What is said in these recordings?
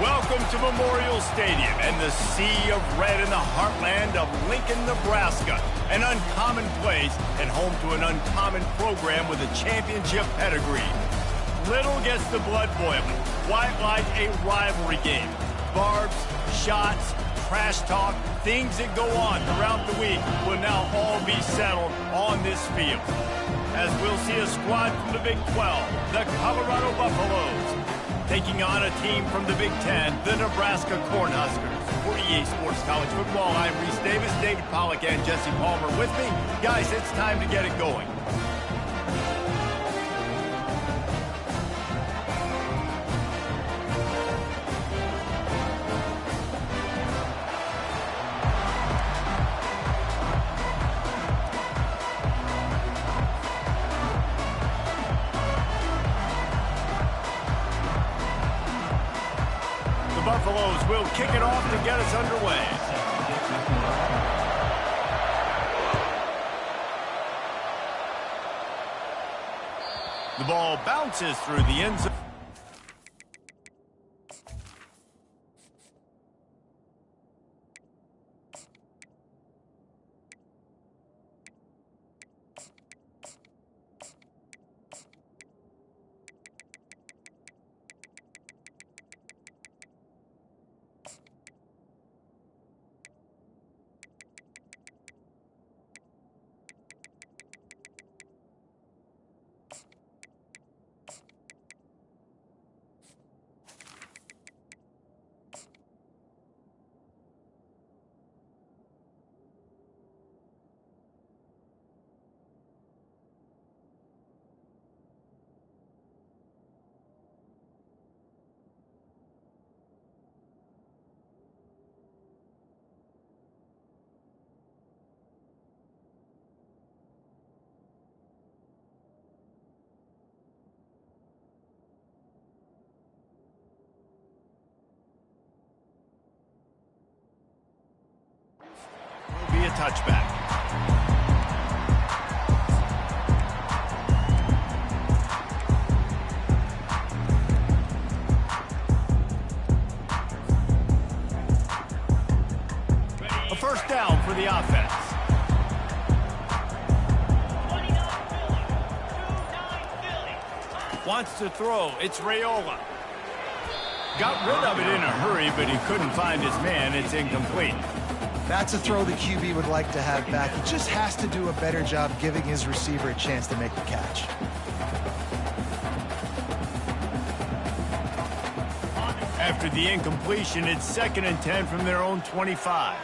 Welcome to Memorial Stadium and the sea of red in the heartland of Lincoln, Nebraska. An uncommon place and home to an uncommon program with a championship pedigree. Little gets the blood boiling. Quite like a rivalry game. Barbs, shots, trash talk, things that go on throughout the week will now all be settled on this field. As we'll see a squad from the Big 12, the Colorado Buffaloes, taking on a team from the Big 10, the Nebraska Cornhuskers. For EA Sports College Football, I'm Reese Davis, David Pollack, and Jesse Palmer with me. Guys, it's time to get it going. Buffaloes will kick it off to get us underway. The ball bounces through the end zone. Will be a touchback. A first down for the offense. Wants to throw. It's Raiola. Got rid of it in a hurry, but he couldn't find his man. It's incomplete. That's a throw the QB would like to have back. He just has to do a better job giving his receiver a chance to make the catch. After the incompletion, it's 2nd and 10 from their own 25.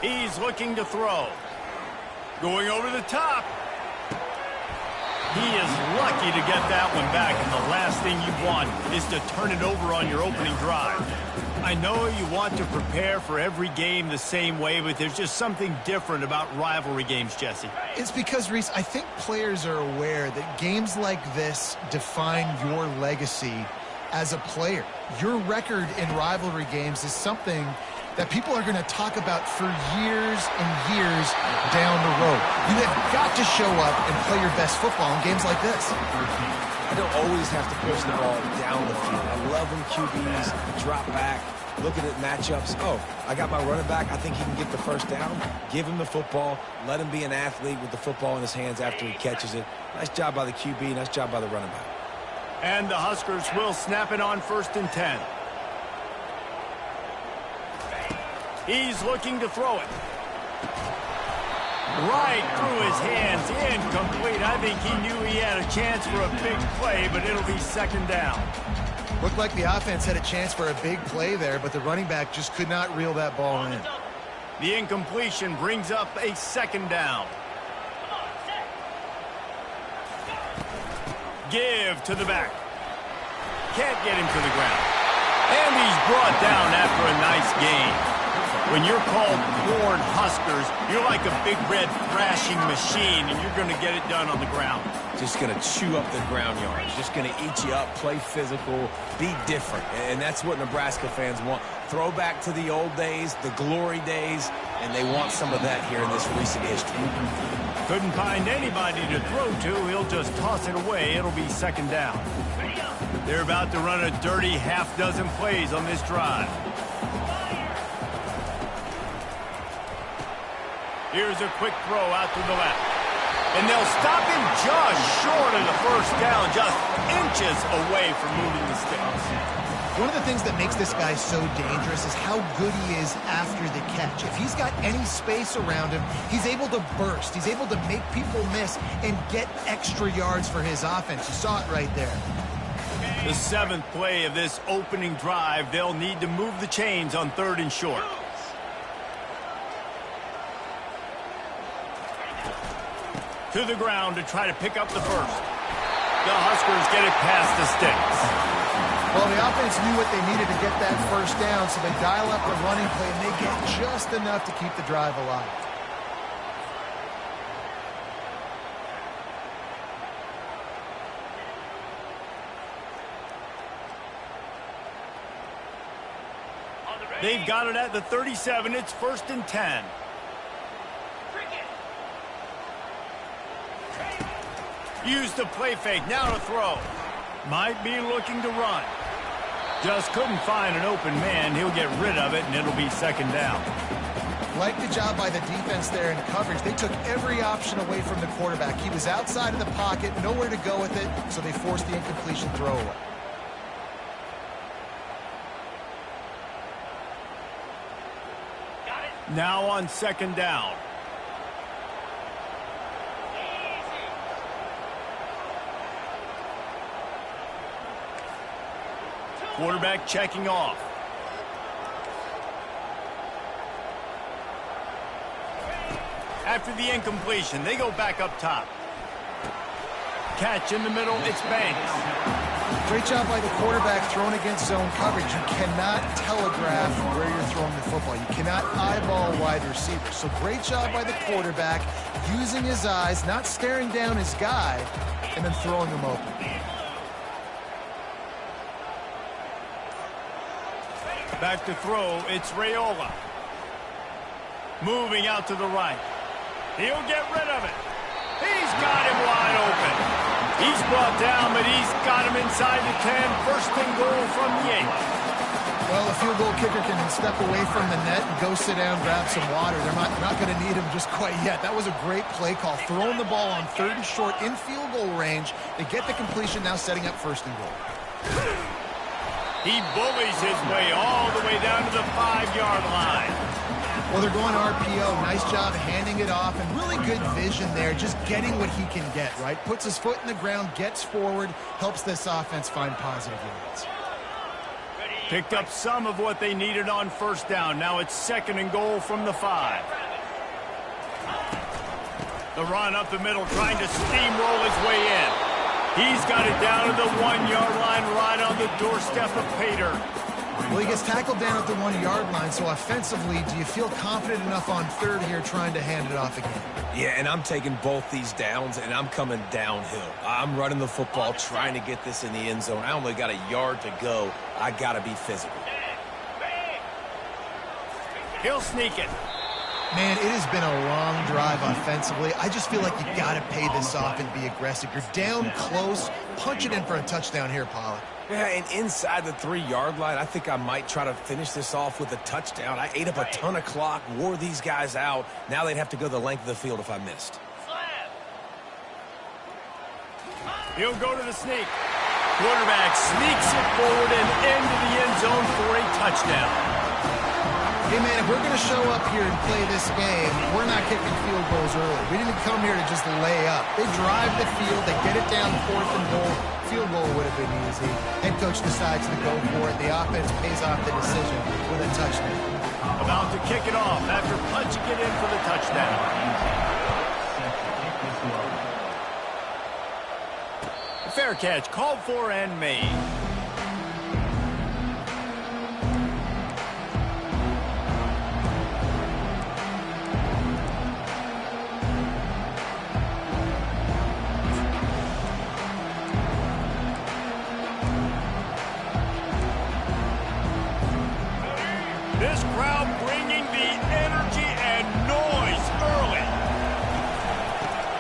He's looking to throw. Going over the top. He is lucky to get that one back, and the last thing you want is to turn it over on your opening drive. I know you want to prepare for every game the same way, but there's just something different about rivalry games, Jesse. It's because, Reese, I think players are aware that games like this define your legacy as a player. Your record in rivalry games is something that people are going to talk about for years and years down the road. You have got to show up and play your best football in games like this. I don't always have to push the ball down the field. I love when QBs drop back, looking at matchups. Oh, I got my running back. I think he can get the first down. Give him the football. Let him be an athlete with the football in his hands after he catches it. Nice job by the QB. Nice job by the running back. And the Huskers will snap it on 1st and 10. He's looking to throw it. Right through his hands, incomplete. I think he knew he had a chance for a big play, but it'll be second down. Looked like the offense had a chance for a big play there, but the running back just could not reel that ball in. The incompletion brings up a second down. Give to the back. Can't get him to the ground. And he's brought down after a nice gain. When you're called Corn Huskers, you're like a big red thrashing machine, and you're going to get it done on the ground. Just going to chew up the ground yards. Just going to eat you up, play physical, be different. And that's what Nebraska fans want. Throw back to the old days, the glory days, and they want some of that here in this recent history. Couldn't find anybody to throw to. He'll just toss it away. It'll be second down. They're about to run a dirty half-dozen plays on this drive. Here's a quick throw out to the left. And they'll stop him just short of the first down, just inches away from moving the sticks. One of the things that makes this guy so dangerous is how good he is after the catch. If he's got any space around him, he's able to burst. He's able to make people miss and get extra yards for his offense. You saw it right there. The seventh play of this opening drive, they'll need to move the chains on 3rd and short. To the ground to try to pick up the first. The Huskers get it past the sticks. Well, the offense knew what they needed to get that first down, so they dial up the running play, and they get just enough to keep the drive alive. They've got it at the 37. It's 1st and 10. Use the play fake. Now to throw. Might be looking to run. Just couldn't find an open man. He'll get rid of it, and it'll be second down. Like the job by the defense there in coverage. They took every option away from the quarterback. He was outside of the pocket, nowhere to go with it, so they forced the incompletion throw away. Now on second down. Quarterback checking off. After the incompletion, they go back up top. Catch in the middle, it's Banks. Great job by the quarterback throwing against zone coverage. You cannot telegraph where you're throwing the football. You cannot eyeball wide receivers. So great job by the quarterback using his eyes, not staring down his guy, and then throwing him open. Back to throw, it's Raiola. Moving out to the right. He'll get rid of it. He's got him wide open. He's brought down, but he's got him inside the 10. 1st and goal from the 8. Well, a field goal kicker can step away from the net and go sit down, grab some water. They're not going to need him just quite yet. That was a great play call. Throwing the ball on 3rd and short in field goal range. They get the completion, now setting up 1st and goal. He bullies his way all the way down to the 5-yard line. Well, they're going RPO. Nice job handing it off, and really good vision there, just getting what he can get, right? Puts his foot in the ground, gets forward, helps this offense find positive yards. Picked up some of what they needed on 1st down. Now it's 2nd and goal from the 5. The run up the middle, trying to steamroll his way in. He's got it down to the 1-yard line, right on the doorstep of Pater. Well, he gets tackled down at the 1-yard line, so offensively, do you feel confident enough on 3rd here trying to hand it off again? Yeah, and I'm taking both these downs, and I'm coming downhill. I'm running the football, trying to get this in the end zone. I only got a yard to go. I got to be physical. He'll sneak it. Man, it has been a long drive offensively. I just feel like you got to pay this off and be aggressive. You're down close. Punch it in for a touchdown here, Pollack. Yeah, and inside the 3-yard line, I think I might try to finish this off with a touchdown. I ate up a ton of clock, wore these guys out. Now they'd have to go the length of the field if I missed. He'll go to the sneak. Quarterback sneaks it forward and into the end zone for a touchdown. Hey, man, if we're going to show up here and play this game, we're not kicking field goals early. We didn't come here to just lay up. They drive the field. They get it down 4th and goal. Field goal would have been easy. Head coach decides to go for it. The offense pays off the decision with a touchdown. About to kick it off after punching it in for the touchdown. Fair catch, called for and made. This crowd bringing the energy and noise early.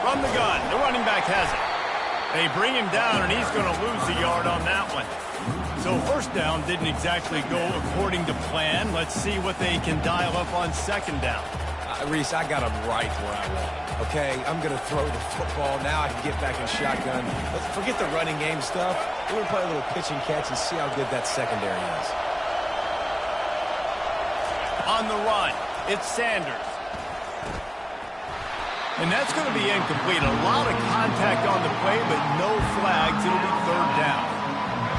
From the gun, the running back has it. They bring him down, and he's going to lose a yard on that one. So first down didn't exactly go according to plan. Let's see what they can dial up on second down. Reese, I got him right where I want him. Okay, I'm going to throw the football. Now I can get back in shotgun. Let's forget the running game stuff. We're going to play a little pitch and catch and see how good that secondary is. On the run, it's Sanders. And that's going to be incomplete. A lot of contact on the play, but no flags. It'll be third down.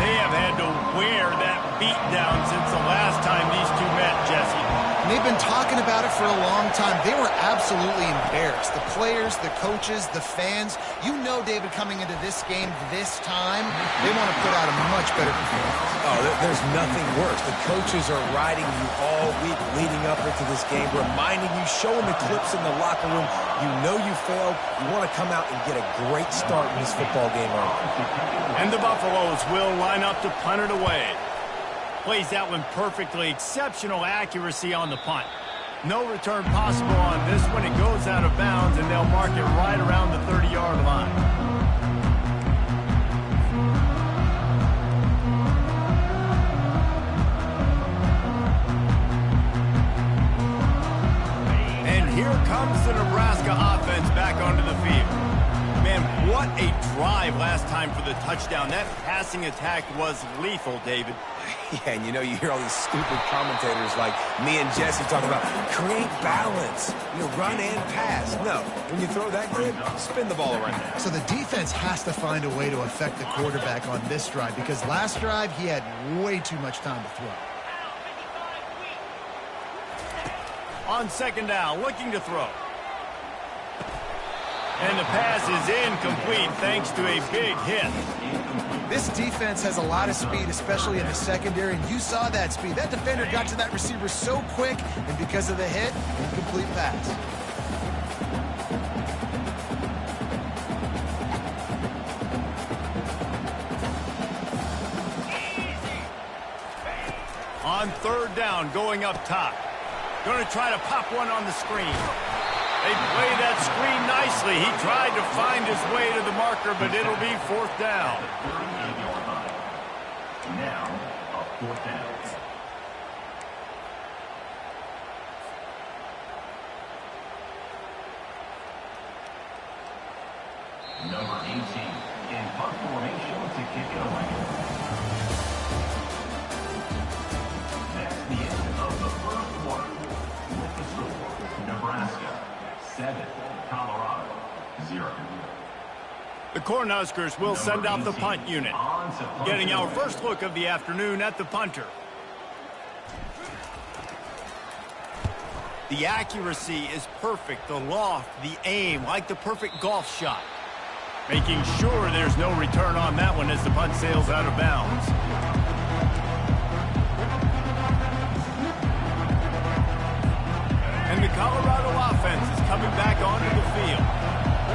They have had to wear that beat down since the last time these two met, Jesse. And they've been talking about it for a long time. They were absolutely embarrassed. The players, the coaches, the fans. You know, David, coming into this game this time, they want to put out a much better performance. Oh, there's nothing worse. The coaches are riding you all week leading up into this game, reminding you, showing the clips in the locker room. You know you failed. You want to come out and get a great start in this football game early. And the Buffaloes will line up to punt it away. Plays that one perfectly. Exceptional accuracy on the punt. No return possible on this one. It goes out of bounds, and they'll mark it right around the 30-yard line. And here comes the Nebraska offense back onto the field. Man, what a drive last time for the touchdown. That passing attack was lethal, David. Yeah, and you know, you hear all these stupid commentators like me and Jesse talking about create balance, run and pass. No, when you throw that good, spin the ball around. So the defense has to find a way to affect the quarterback on this drive because last drive he had way too much time to throw. On second down, looking to throw. And the pass is incomplete thanks to a big hit. This defense has a lot of speed, especially in the secondary, and you saw that speed. That defender got to that receiver so quick, and because of the hit, incomplete pass. On third down, going up top. Going to try to pop one on the screen. They play that screen nicely. He tried to find his way to the marker, but it'll be fourth down. Now, a fourth down. Number 18 in punt formation to kick it away. That's the end of the first quarter. With the score, Nebraska 7, Colorado 0. The Cornhuskers will send out the punt unit. Getting our first look of the afternoon at the punter. The accuracy is perfect. The loft, the aim, like the perfect golf shot. Making sure there's no return on that one as the punt sails out of bounds. And the Colorado offense is coming back onto the field.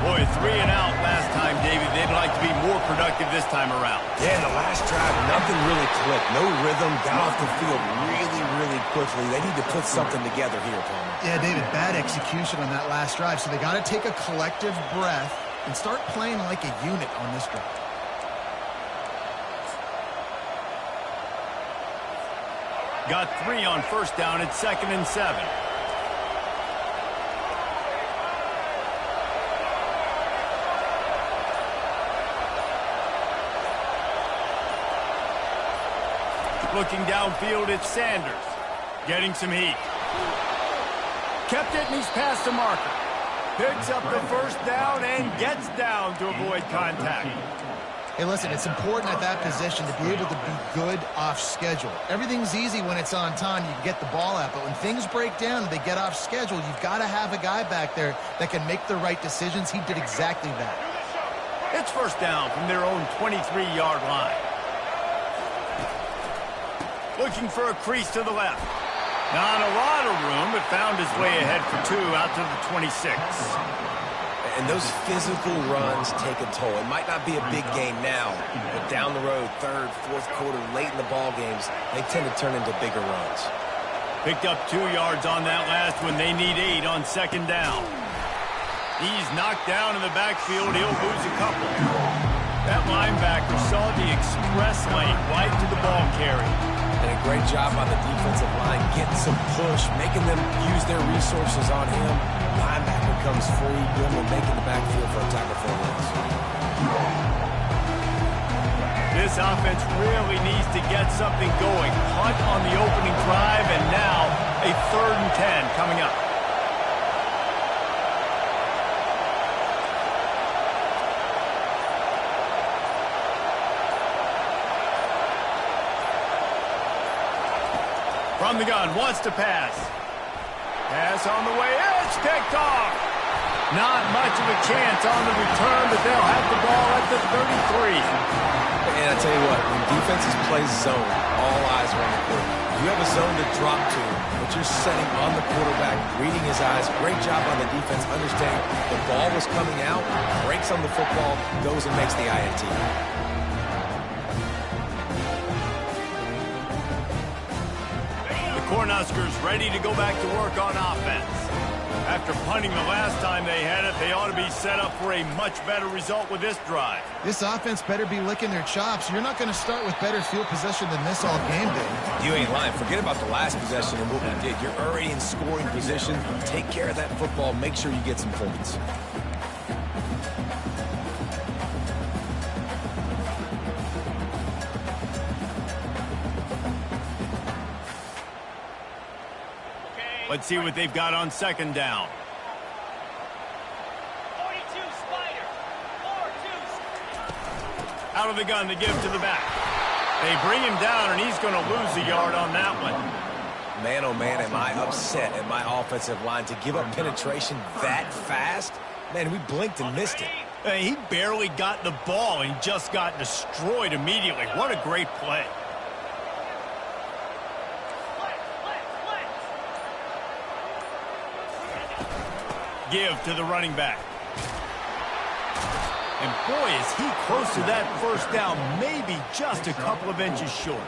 Boy, 3 and out last time, David. They'd like to be more productive this time around. Yeah, in the last drive, nothing really clicked. No rhythm, got off the field really quickly. They need to put something together here, Palmer. Yeah, David, bad execution on that last drive, so they got to take a collective breath and start playing like a unit on this drive. Got 3 on first down. It's 2nd and 7. Looking downfield, it's Sanders. Getting some heat. Kept it, and he's past the marker. Picks up the first down and gets down to avoid contact. Hey, listen, it's important at that position to be able to be good off schedule. Everything's easy when it's on time. You can get the ball out, but when things break down and they get off schedule, you've got to have a guy back there that can make the right decisions. He did exactly that. It's first down from their own 23-yard line. Looking for a crease to the left. Not a lot of room, but found his way ahead for 2 out to the 26. And those physical runs take a toll. It might not be a big game now, but down the road, third, fourth quarter, late in the ball games, they tend to turn into bigger runs. Picked up 2 yards on that last one. They need 8 on second down. He's knocked down in the backfield. He'll lose a couple. That linebacker saw the express lane right to the ball carrier. And a great job on the defensive line, getting some push, making them use their resources on him. Linebacker comes free, good one, making the backfield for a tackle for a loss. This offense really needs to get something going. Punt on the opening drive, and now a 3rd and 10 coming up. From the gun, wants to pass. Pass on the way, it's picked off. Not much of a chance on the return, but they'll have the ball at the 33. And I tell you what, when defenses play zone, all eyes are on the quarterback. You have a zone to drop to, but you're setting on the quarterback, reading his eyes. Great job on the defense, understanding the ball was coming out, breaks on the football, goes and makes the INT. Cornhuskers ready to go back to work on offense. After punting the last time they had it, they ought to be set up for a much better result with this drive. This offense better be licking their chops. You're not going to start with better field possession than this all game day. You ain't lying. Forget about the last possession and what we did. You're already in scoring position. Take care of that football. Make sure you get some points. Let's see what they've got on second down. 42 Spider. 4-2. Out of the gun to give to the back. They bring him down, and he's going to lose a yard on that one. Man, oh man, am I upset at my offensive line to give up penetration that fast? Man, we blinked and missed it. He barely got the ball and just got destroyed immediately. What a great play. Give to the running back. And boy, is he close to that first down, maybe just a couple of inches short.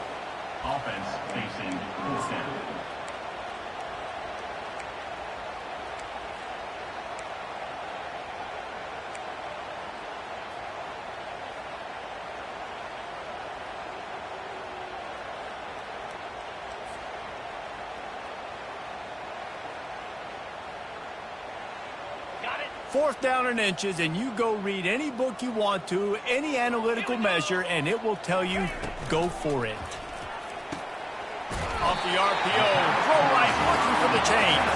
Offense facing 4th down. Fourth down and inches, and you go read any book you want to, any analytical measure, and it will tell you, go for it. Off the RPO, throw right, looking for the chains.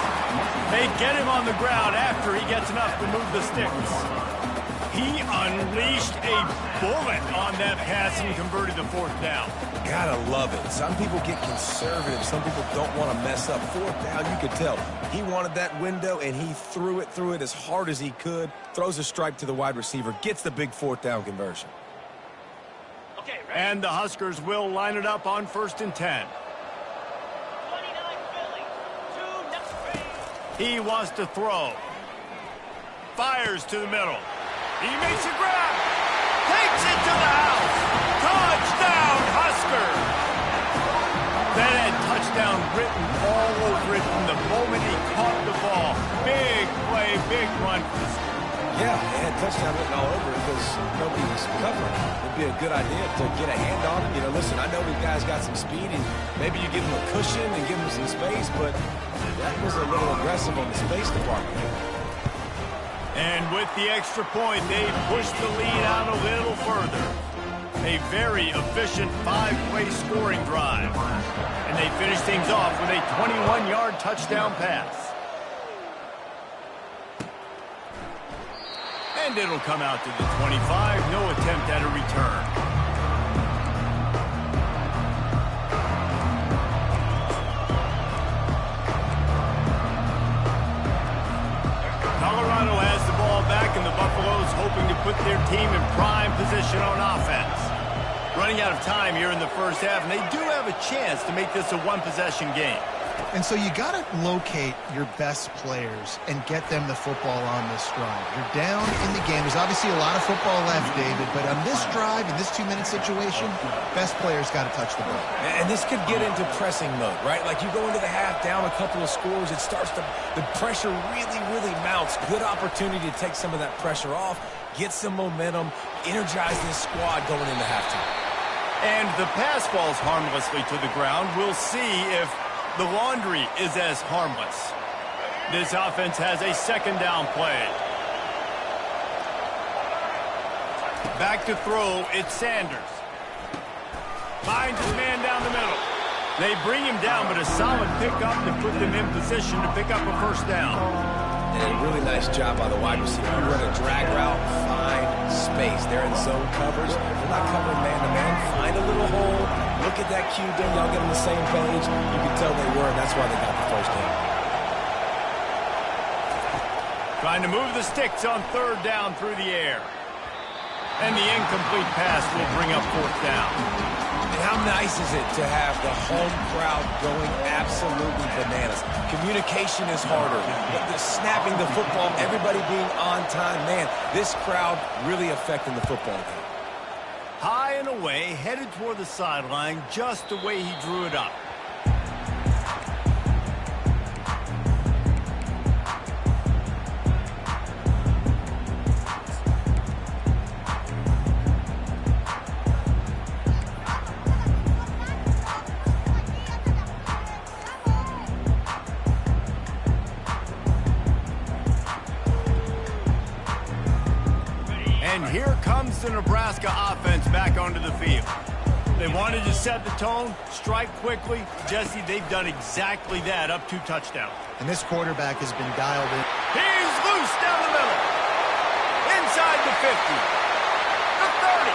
They get him on the ground after he gets enough to move the sticks. He unleashed a bullet on that pass and converted the 4th down. Gotta love it. Some people get conservative. Some people don't want to mess up. 4th down, you could tell. He wanted that window, and he threw it as hard as he could. Throws a strike to the wide receiver. Gets the big 4th down conversion. Okay, ready? And the Huskers will line it up on 1st and 10. 29 Philly. 2 He wants to throw. Fires to the middle. He makes a grab. Takes it to the house. Touchdown, Husker. That had touchdown written all over it from the moment he caught the ball. Big play, big run. Yeah, they had touchdown written all over it because nobody was covering it. It'd be a good idea to get a hand on him. You know, listen, I know these guys got some speed, and maybe you give them a cushion and give them some space, but that was a little aggressive on the space department. And with the extra point, they pushed the lead out a little further. A very efficient 5-play scoring drive. And they finish things off with a 21-yard touchdown pass. And it'll come out to the 25. No attempt at a return. Colorado has the ball back, and the Buffaloes hoping to put their team in prime position on offense. Running out of time here in the first half, and they do have a chance to make this a one-possession game. And so you got to locate your best players and get them the football on this drive. You're down in the game. There's obviously a lot of football left, David, but on this drive, in this 2-minute situation, best players got to touch the ball. And this could get into pressing mode, right? Like you go into the half down a couple of scores, it starts to, the pressure really mounts. Good opportunity to take some of that pressure off, get some momentum, energize this squad going into halftime. And the pass falls harmlessly to the ground. We'll see if the laundry is as harmless. This offense has a second down play. Back to throw, it's Sanders. Finds his man down the middle. They bring him down, but a solid pickup to put them in position to pick up a first down. And a really nice job by the wide receiver. You run a drag route, find space. They're in zone covers. They're not covering man-to-man. Find a little hole. Look at that cue there. Y'all get on the same page. You can tell they were, and that's why they got the first down. Trying to move the sticks on third down through the air. And the incomplete pass will bring up fourth down. And how nice is it to have the home crowd going absolutely bananas? Communication is harder. The snapping the football, everybody being on time. Man, this crowd really affecting the football game. High and away, headed toward the sideline, just the way he drew it up. And here comes the Nebraska offense back onto the field. They wanted to set the tone, strike quickly. Jesse, they've done exactly that, up 2 touchdowns. And this quarterback has been dialed in. He's loose down the middle. Inside the 50. The 30.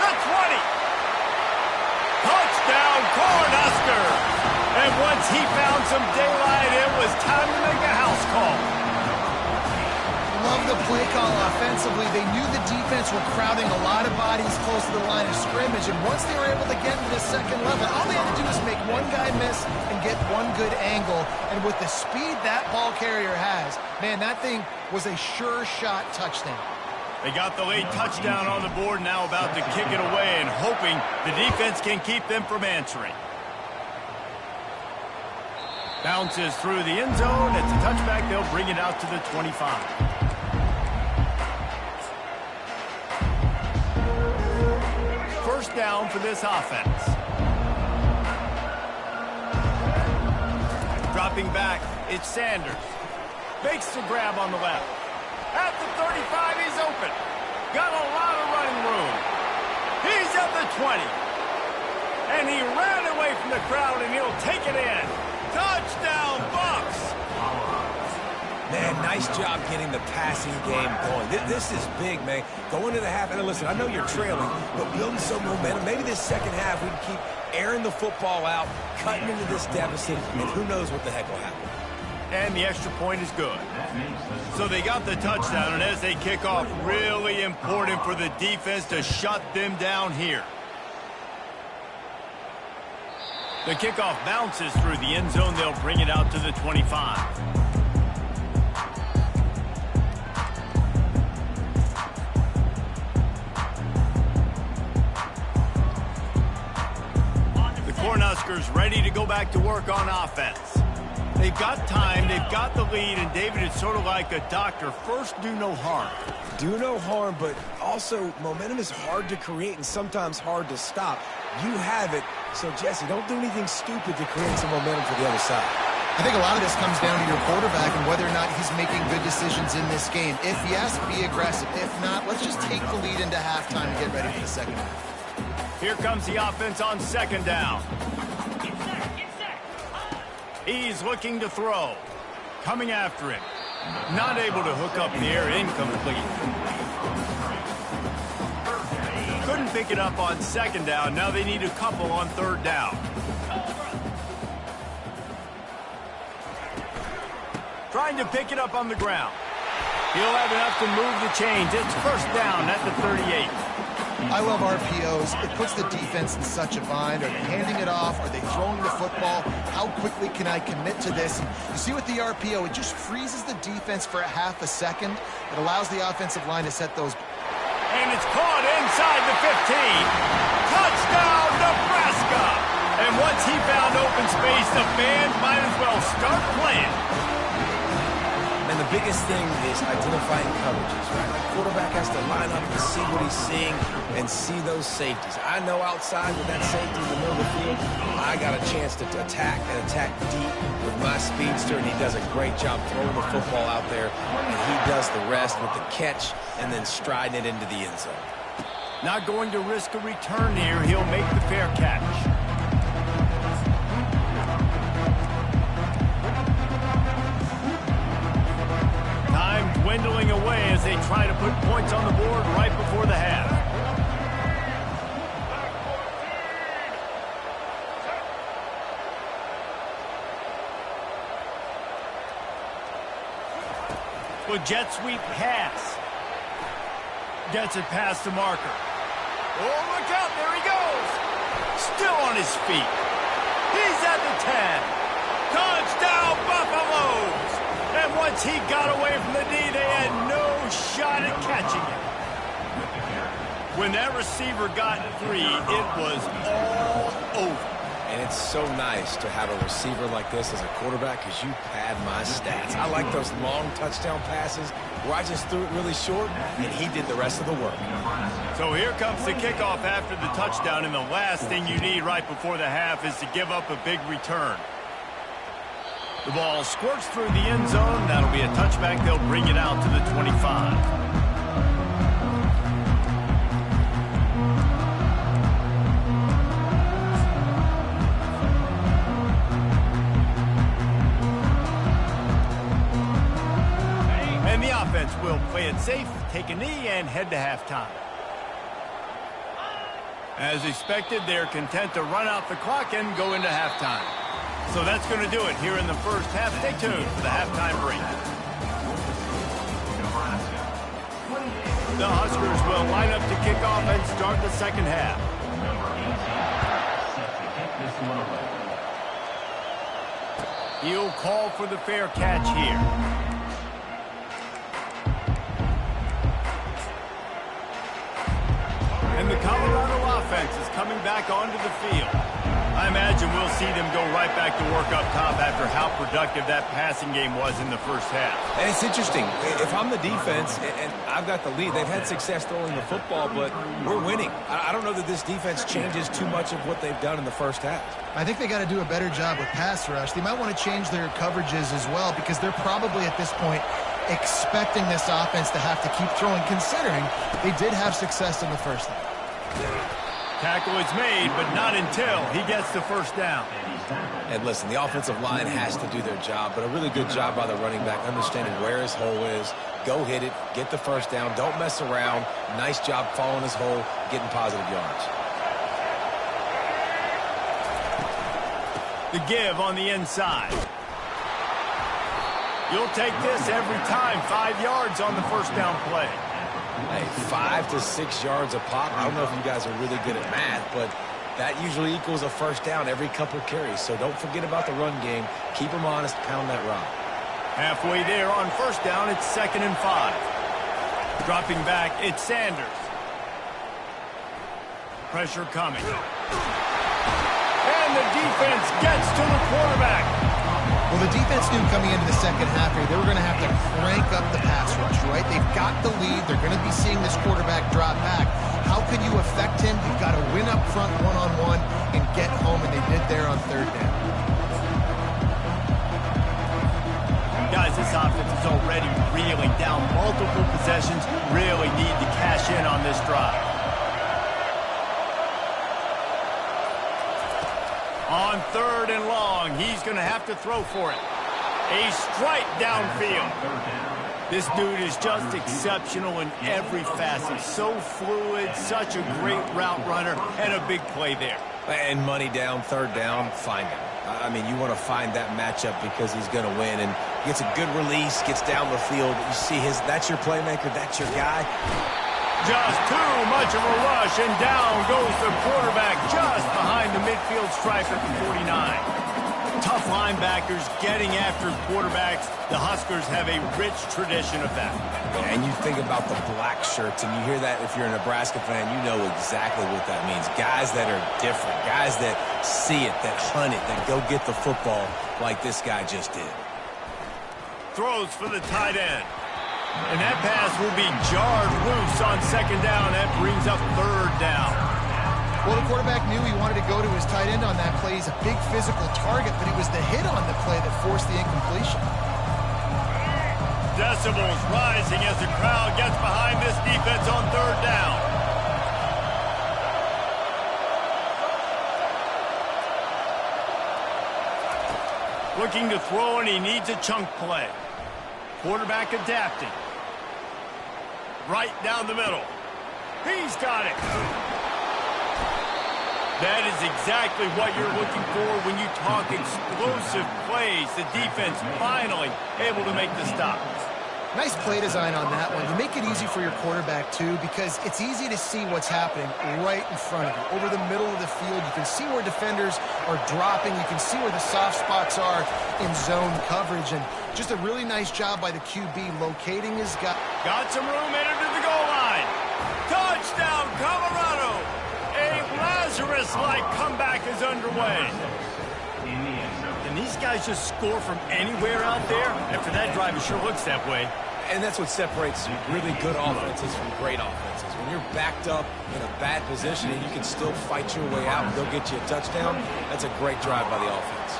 The 20. Touchdown, Cornhusker. And once he found some daylight, it was time to make a house call. Love the play call offensively. They knew the defense were crowding a lot of bodies close to the line of scrimmage, and once they were able to get to the second level, all they had to do was make one guy miss and get one good angle. And with the speed that ball carrier has, man, that thing was a sure shot touchdown. They got the late touchdown on the board, now about to kick it away and hoping the defense can keep them from answering. Bounces through the end zone. It's a touchback. They'll bring it out to the 25. First down for this offense. Dropping back, it's Sanders. Makes the grab on the left. At the 35, he's open. Got a lot of running room. He's at the 20. And he ran away from the crowd, and he'll take it in. Touchdown, Bucks! Man, nice job getting the passing game going. This is big, man. Going to the half, and listen, I know you're trailing, but building some momentum. Maybe this second half we can keep airing the football out, cutting into this deficit, and who knows what the heck will happen. And the extra point is good. So they got the touchdown, and as they kick off, really important for the defense to shut them down here. The kickoff bounces through the end zone. They'll bring it out to the 25. The Cornhuskers ready to go back to work on offense. They've got time, they've got the lead, and David, it's sort of like a doctor. First, do no harm. Do no harm, but also momentum is hard to create and sometimes hard to stop. You have it, so Jesse, don't do anything stupid to create some momentum for the other side. I think a lot of this comes down to your quarterback and whether or not he's making good decisions in this game. If yes, be aggressive. If not, let's just take the lead into halftime and get ready for the second half. Here comes the offense on second down. Get set. He's looking to throw. Coming after him. Not able to hook up near, incomplete. Couldn't pick it up on second down. Now they need a couple on third down. Trying to pick it up on the ground. He'll have enough to move the chains. It's first down at the 38. I love RPOs. It puts the defense in such a bind. Are they handing it off? Are they throwing the football? How quickly can I commit to this? And you see with the RPO, it just freezes the defense for a half a second. It allows the offensive line to set those. And it's caught inside the 15. Touchdown, Nebraska! And once he found open space, the fans might as well start playing. And the biggest thing is identifying coverages, right? The quarterback has to line up and see what he's seeing and see those safeties. I know outside with that safety in the middle of the field, I got a chance to attack and attack deep with my speedster, and he does a great job throwing the football out there, and he does the rest with the catch and then striding it into the end zone. Not going to risk a return here. He'll make the fair catch. Dwindling away as they try to put points on the board right before the half. With jet sweep pass. Gets it past the marker. Oh, look out, there he goes. Still on his feet. He's at the 10. Touchdown, Buffaloes! And once he got away from the D, they had no shot at catching him. When that receiver got free, it was all over. And it's so nice to have a receiver like this as a quarterback because you pad my stats. I like those long touchdown passes where I just threw it really short, and he did the rest of the work. So here comes the kickoff after the touchdown, and the last thing you need right before the half is to give up a big return. The ball squirts through the end zone. That'll be a touchback. They'll bring it out to the 25. And the offense will play it safe, take a knee, and head to halftime. As expected, they're content to run out the clock and go into halftime. So that's going to do it here in the first half. Stay tuned for the halftime break. The Huskers will line up to kick off and start the second half. He'll call for the fair catch here. And the Colorado offense is coming back onto the field. I imagine we'll see them go right back to work up top after how productive that passing game was in the first half. And it's interesting. If I'm the defense and I've got the lead, they've had success throwing the football, but we're winning. I don't know that this defense changes too much of what they've done in the first half. I think they got to do a better job with pass rush. They might want to change their coverages as well because they're probably at this point expecting this offense to have to keep throwing, considering they did have success in the first half. Tackle is made, but not until he gets the first down. And listen, the offensive line has to do their job, but a really good job by the running back, understanding where his hole is. Go hit it, get the first down, don't mess around. Nice job following his hole, getting positive yards. The give on the inside. You'll take this every time. 5 yards on the first down play. Hey, 5 to 6 yards a pop. I don't know if you guys are really good at math, but that usually equals a first down every couple carries. So don't forget about the run game. Keep them honest, pound that rock. Halfway there on first down, it's 2nd and 5. Dropping back, it's Sanders. Pressure coming. And the defense gets to the quarterback. Well, the defense knew coming into the second half here, they were going to have to crank up the pass rush, right? They've got the lead. They're going to be seeing this quarterback drop back. How can you affect him? You've got to win up front one-on-one and get home, and they did there on third down. Guys, this offense is already reeling down multiple possessions. Really need to cash in on this drive. On 3rd and long, he's going to have to throw for it. A strike downfield. This dude is just exceptional in every facet. So fluid, such a great route runner, and a big play there. And money down, 3rd down, find him. I mean, you want to find that matchup because he's going to win. And gets a good release, gets down the field. You see that's your playmaker, that's your guy. Just too much of a rush, and down goes the quarterback just behind the midfield stripe at the 49. Tough linebackers getting after quarterbacks. The Huskers have a rich tradition of that. And you think about the black shirts, and you hear that if you're a Nebraska fan, you know exactly what that means. Guys that are different, guys that see it, that hunt it, that go get the football like this guy just did. Throws for the tight end. And that pass will be jarred loose on 2nd down. That brings up 3rd down. Well, the quarterback knew he wanted to go to his tight end on that play. He's a big physical target, but it was the hit on the play that forced the incompletion. Decibels rising as the crowd gets behind this defense on 3rd down. Looking to throw, and he needs a chunk play. Quarterback adapting. Right down the middle. He's got it. That is exactly what you're looking for when you talk explosive plays. The defense finally able to make the stop. Nice play design on that one. You make it easy for your quarterback, too, because it's easy to see what's happening right in front of you. Over the middle of the field, you can see where defenders are dropping. You can see where the soft spots are in zone coverage. And just a really nice job by the QB locating his guy. Got some room entered to the goal line. Touchdown, Colorado! A Lazarus-like comeback is underway. And these guys just score from anywhere out there. After that drive, it sure looks that way. And that's what separates really good offenses from great offenses. When you're backed up in a bad position and you can still fight your way out and go get you a touchdown, that's a great drive by the offense.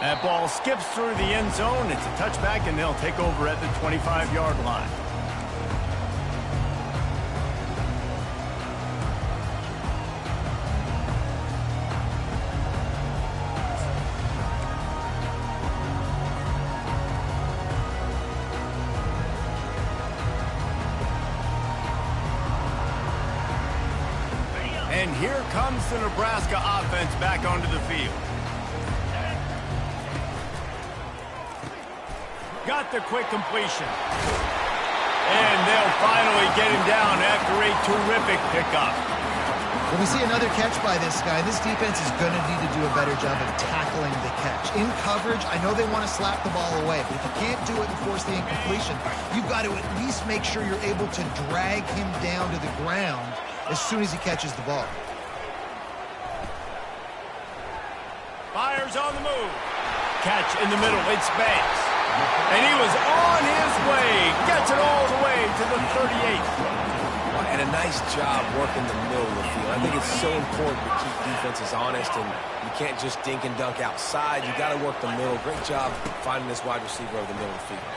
That ball skips through the end zone. It's a touchback, and they'll take over at the 25-yard line. And here comes the Nebraska offense back onto the field. Got the quick completion. And they'll finally get him down after a terrific pickup. When we see another catch by this guy, this defense is going to need to do a better job of tackling the catch. In coverage, I know they want to slap the ball away, but if you can't do it and force the incompletion, you've got to at least make sure you're able to drag him down to the ground as soon as he catches the ball. Fires on the move. Catch in the middle. It's Banks. And he was on his way. Gets it all the way to the 38. And a nice job working the middle of the field. I think it's so important to keep defenses honest, and you can't just dink and dunk outside. You got to work the middle. Great job finding this wide receiver over the middle of the field.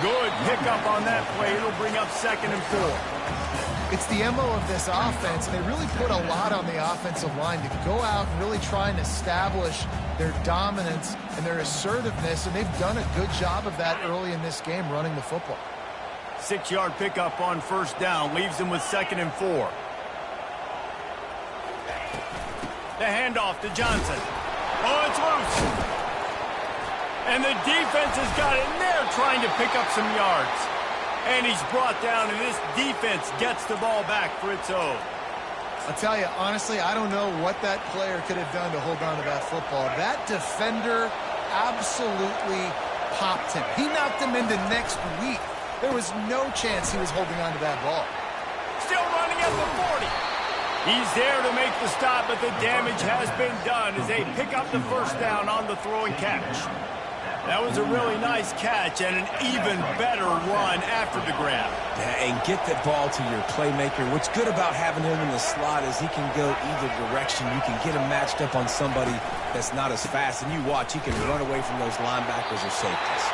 Good pickup on that play. It'll bring up 2nd and 4. It's the MO of this offense, and they really put a lot on the offensive line to go out and really try and establish their dominance and their assertiveness, and they've done a good job of that early in this game running the football. 6-yard pickup on 1st down leaves them with 2nd and 4. The handoff to Johnson. Oh, it's loose. And the defense has got it, and they're trying to pick up some yards. And he's brought down, and this defense gets the ball back for its own. I'll tell you, honestly, I don't know what that player could have done to hold on to that football. That defender absolutely popped him. He knocked him into next week. There was no chance he was holding on to that ball. Still running at the 40. He's there to make the stop, but the damage has been done as they pick up the 1st down on the throw and catch. That was a really nice catch and an even better run after the grab. Yeah, and get the ball to your playmaker. What's good about having him in the slot is he can go either direction. You can get him matched up on somebody that's not as fast, and you watch, he can run away from those linebackers or safeties.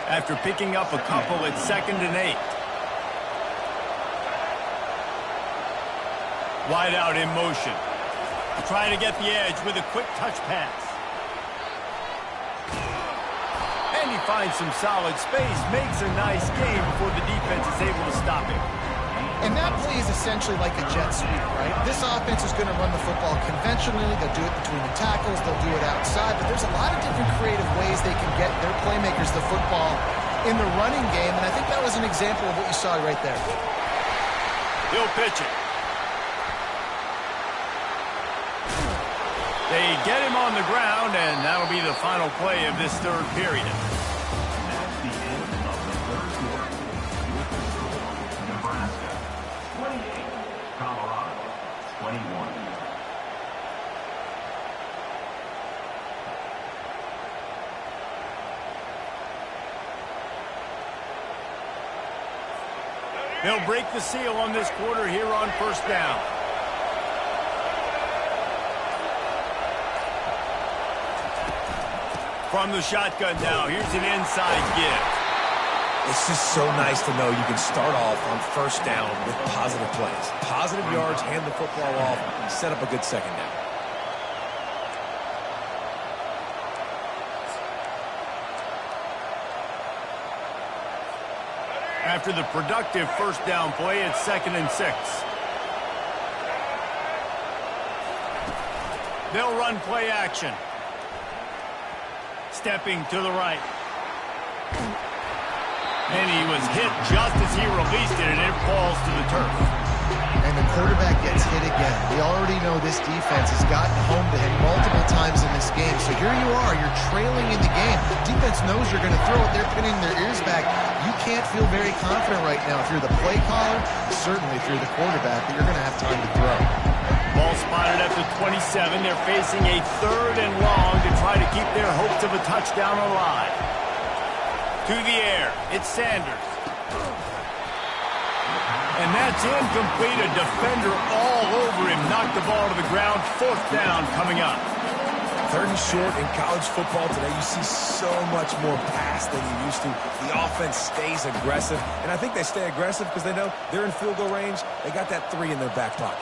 after picking up a couple at 2nd and 8. Wide out in motion. Trying to get the edge with a quick touch pass. And he finds some solid space, makes a nice game before the defense is able to stop him. And that play is essentially like a jet sweep, right? This offense is going to run the football conventionally. They'll do it between the tackles. They'll do it outside. But there's a lot of different creative ways they can get their playmakers the football in the running game. And I think that was an example of what you saw right there. He'll pitch it. They get him on the ground, and that'll be the final play of this third period. That's the end of the third quarter. With the score, Nebraska 28, Colorado 21. They'll break the seal on this quarter here on first down. From the shotgun now, here's an inside give. It's just so nice to know you can start off on first down with positive plays. Positive yards, hand the football off, set up a good second down. After the productive first down play, it's 2nd and 6. They'll run play action. Stepping to the right. And he was hit just as he released it, and it falls to the turf. And the quarterback gets hit again. We already know this defense has gotten home to him multiple times in this game. So here you are, you're trailing in the game. Defense knows you're going to throw it. They're pinning their ears back. You can't feel very confident right now if you're the play caller, certainly if you're the quarterback, that you're going to have time to throw. Ball spotted at the 27. They're facing a 3rd and long to try to keep their hopes of a touchdown alive. To the air, it's Sanders. And that's incomplete. A defender all over him. Knocked the ball to the ground. 4th down coming up. 3rd and short in college football today, you see so much more pass than you used to. The offense stays aggressive, and I think they stay aggressive because they know they're in field goal range. They got that 3 in their back pocket.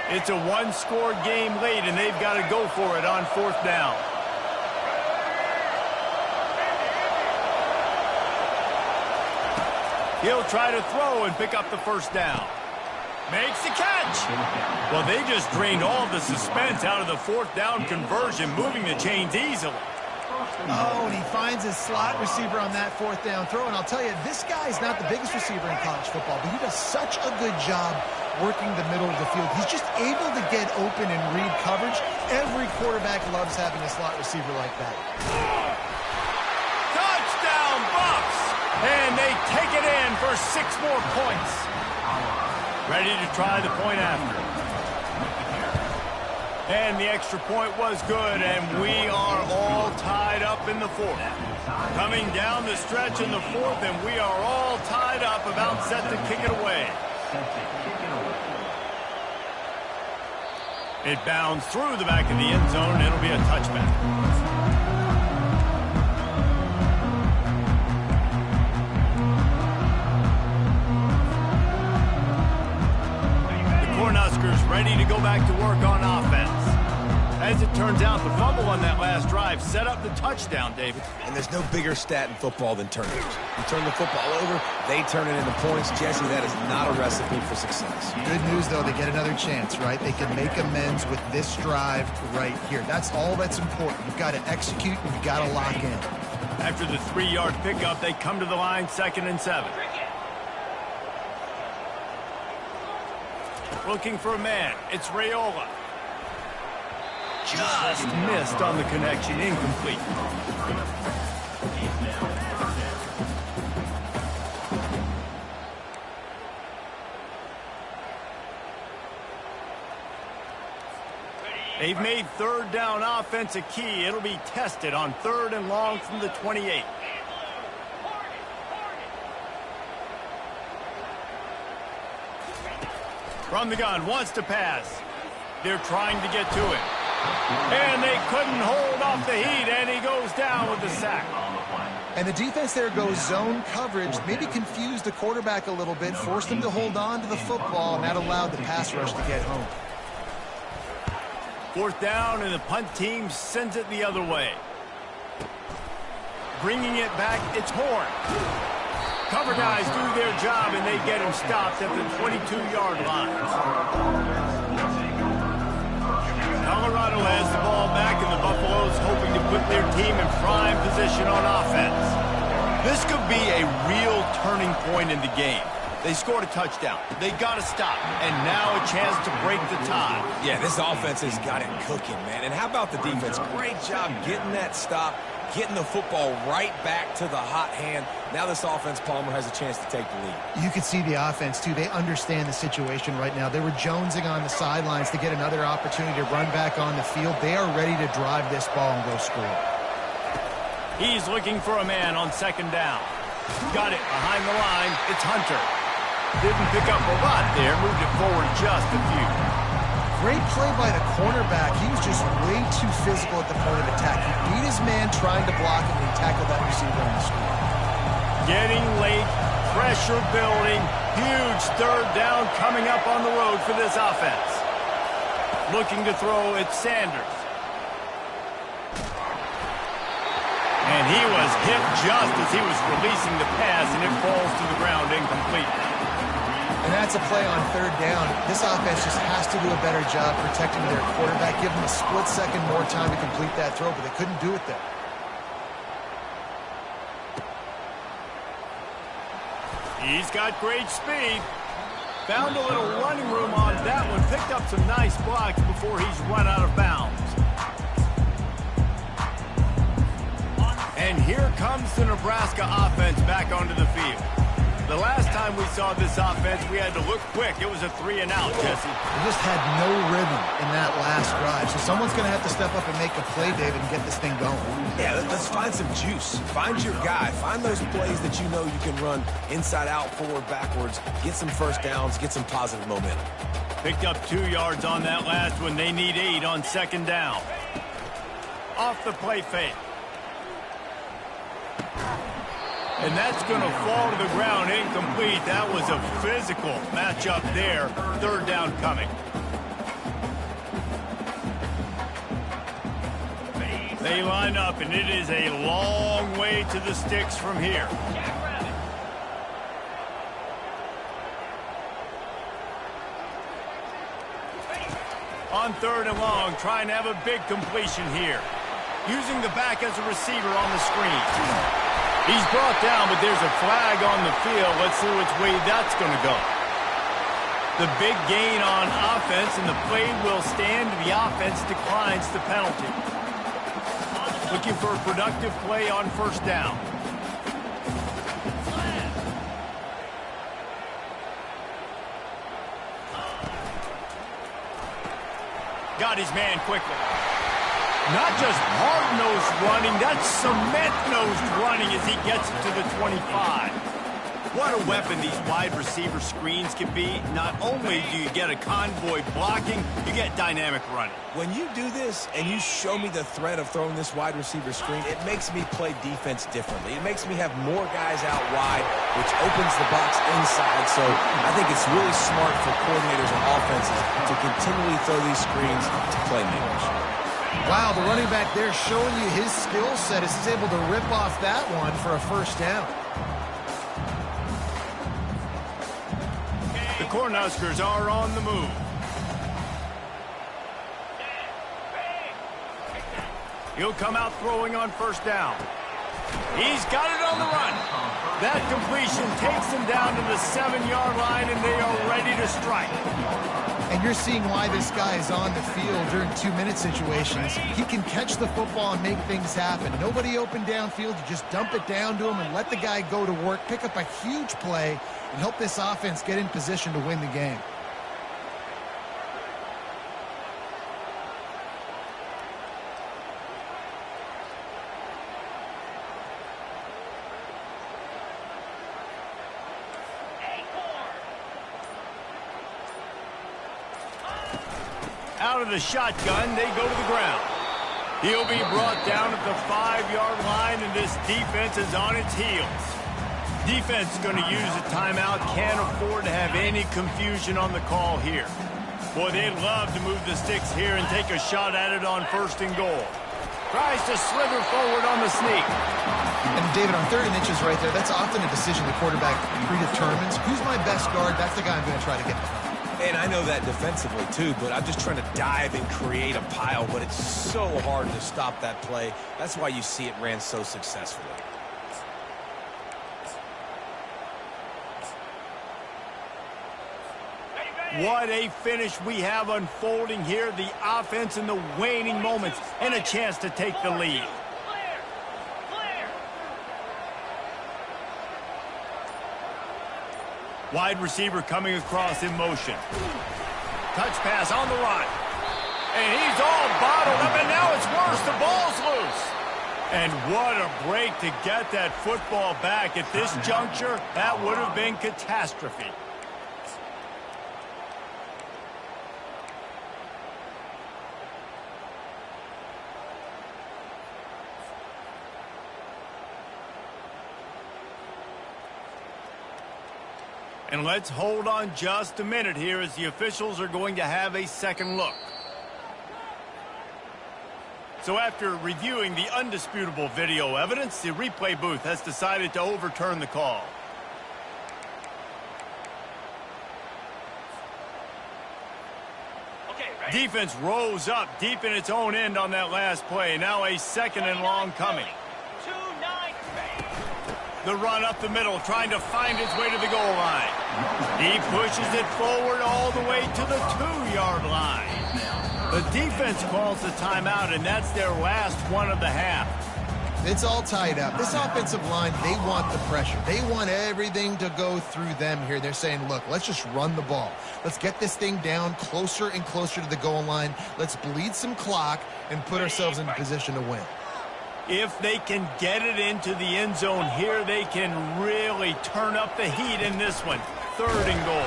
It's a one-score game late, and they've got to go for it on 4th down. He'll try to throw and pick up the first down. Makes the catch. Well, they just drained all the suspense out of the 4th down conversion, moving the chains easily. Oh, and he finds his slot receiver on that 4th down throw. And I'll tell you, this guy's not the biggest receiver in college football, but he does such a good job working the middle of the field. He's just able to get open and read coverage. Every quarterback loves having a slot receiver like that. Touchdown, Bucks! And they take it in for 6 more points. Ready to try the point after. And the extra point was good, and we are all tied up in the 4th. Coming down the stretch in the 4th, and we are all tied up, about set to kick it away. It bounds through the back of the end zone, and it'll be a touchback. Cornhuskers ready to go back to work on offense. As it turns out, the fumble on that last drive set up the touchdown, David. And there's no bigger stat in football than turnovers. You turn the football over, they turn it into points. Jesse, that is not a recipe for success. Good news, though, they get another chance, right? They can make amends with this drive right here. That's all that's important. You've got to execute, and you've got to lock in. After the 3-yard pickup, they come to the line 2nd and 7. Looking for a man. It's Raiola. Just missed on the connection. Incomplete. They've made 3rd down offense a key. It'll be tested on 3rd and long from the 28. From the gun, wants to pass. They're trying to get to him. And they couldn't hold off the heat, and he goes down with the sack. And the defense there goes zone coverage, maybe confused the quarterback a little bit, forced him to hold on to the football, and that allowed the pass rush to get home. 4th down, and the punt team sends it the other way. Bringing it back, it's Horn. Cover guys do their job, and they get him stopped at the 22-yard line. Colorado has the ball back, and the Buffaloes hoping to put their team in prime position on offense. This could be a real turning point in the game. They scored a touchdown. They got to stop, and now a chance to break the tie. Yeah, this offense has got it cooking, man. And how about the defense? Great job getting that stop, getting the football right back to the hot hand. Now this offense, Palmer, has a chance to take the lead. You can see the offense, too. They understand the situation right now. They were jonesing on the sidelines to get another opportunity to run back on the field. They are ready to drive this ball and go score. He's looking for a man on 2nd down. Got it behind the line. It's Hunter. Didn't pick up a lot there. Moved it forward just a few. Great play by the cornerback. He was just way too physical at the point of attack. He beat his man trying to block him, and he tackled that receiver on the screen. Getting late, pressure building, huge 3rd down coming up on the road for this offense. Looking to throw, it's Sanders. And he was hit just as he was releasing the pass, and it falls to the ground incomplete. And that's a play on 3rd down. This offense just has to do a better job protecting their quarterback, give him a split second more time to complete that throw, but they couldn't do it there. He's got great speed. Found a little running room on that one. Picked up some nice blocks before he's run out of bounds. And here comes the Nebraska offense back onto the field. The last time we saw this offense, we had to look quick. It was a 3-and-out, Jesse. They just had no rhythm in that last drive. So someone's going to have to step up and make a play, David, and get this thing going. Yeah, let's find some juice. Find your guy. Find those plays that you know you can run inside out, forward, backwards. Get some 1st downs. Get some positive momentum. Picked up 2 yards on that last one. They need 8 on 2nd down. Off the play fake. And that's going to fall to the ground incomplete. That was a physical matchup there. 3rd down coming. They line up, and it is a long way to the sticks from here. On 3rd and long, trying to have a big completion here. Using the back as a receiver on the screen. He's brought down, but there's a flag on the field. Let's see which way that's going to go. The big gain on offense, and the play will stand. The offense declines the penalty. Looking for a productive play on 1st down. Got his man quickly. Not just hard-nosed running, that's cement-nosed running as he gets it to the 25. What a weapon these wide receiver screens can be. Not only do you get a convoy blocking, you get dynamic running. When you do this and you show me the threat of throwing this wide receiver screen, it makes me play defense differently. It makes me have more guys out wide, which opens the box inside. So I think it's really smart for coordinators and offenses to continually throw these screens to playmakers. Wow, the running back there showing you his skill set as he's able to rip off that one for a 1st down. The Cornhuskers are on the move. He'll come out throwing on 1st down. He's got it on the run. That completion takes him down to the 7-yard line, and they are ready to strike. And you're seeing why this guy is on the field during 2-minute situations. He can catch the football and make things happen. Nobody open downfield. You just dump it down to him and let the guy go to work, pick up a huge play, and help this offense get in position to win the game. Out of the shotgun, they go to the ground. He'll be brought down at the 5-yard line, and this defense is on its heels. Defense is going to use a timeout. Can't afford to have any confusion on the call here. Boy, they'd love to move the sticks here and take a shot at it on 1st and goal. Tries to slither forward on the sneak. And David, on 3rd and inches right there, that's often a decision the quarterback predetermines. Who's my best guard? That's the guy I'm going to try to get behind. And I know that defensively, too, but I'm just trying to dive and create a pile, but it's so hard to stop that play. That's why you see it ran so successfully. What a finish we have unfolding here. The offense in the waning moments and a chance to take the lead. Wide receiver coming across in motion. Touch pass on the run. And he's all bottled up, and now it's worse. The ball's loose. And what a break to get that football back. At this juncture, that would have been catastrophe. And let's hold on just a minute here as the officials are going to have a second look. So after reviewing the undisputable video evidence, the replay booth has decided to overturn the call. Defense rose up deep in its own end on that last play. Now a 2nd and long coming. The run up the middle, trying to find its way to the goal line. He pushes it forward all the way to the 2-yard line. The defense calls the timeout, and that's their last one of the half. It's all tied up. This offensive line, they want the pressure. They want everything to go through them here. They're saying, look, let's just run the ball. Let's get this thing down closer and closer to the goal line. Let's bleed some clock and put ourselves in position to win. If they can get it into the end zone here, they can really turn up the heat in this one. 3rd and goal.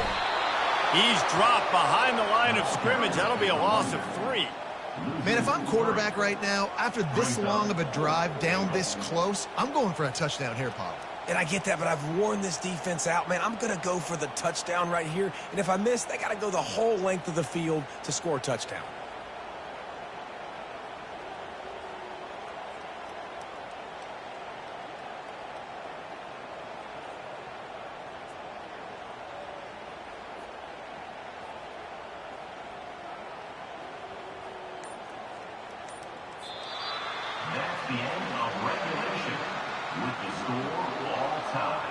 He's dropped behind the line of scrimmage. That'll be a loss of 3. Man, if I'm quarterback right now, after this long of a drive down this close, I'm going for a touchdown here, Pop. And I get that, but I've worn this defense out, man. I'm going to go for the touchdown right here. And if I miss, they got to go the whole length of the field to score a touchdown. That's the end of regulation with the score all time.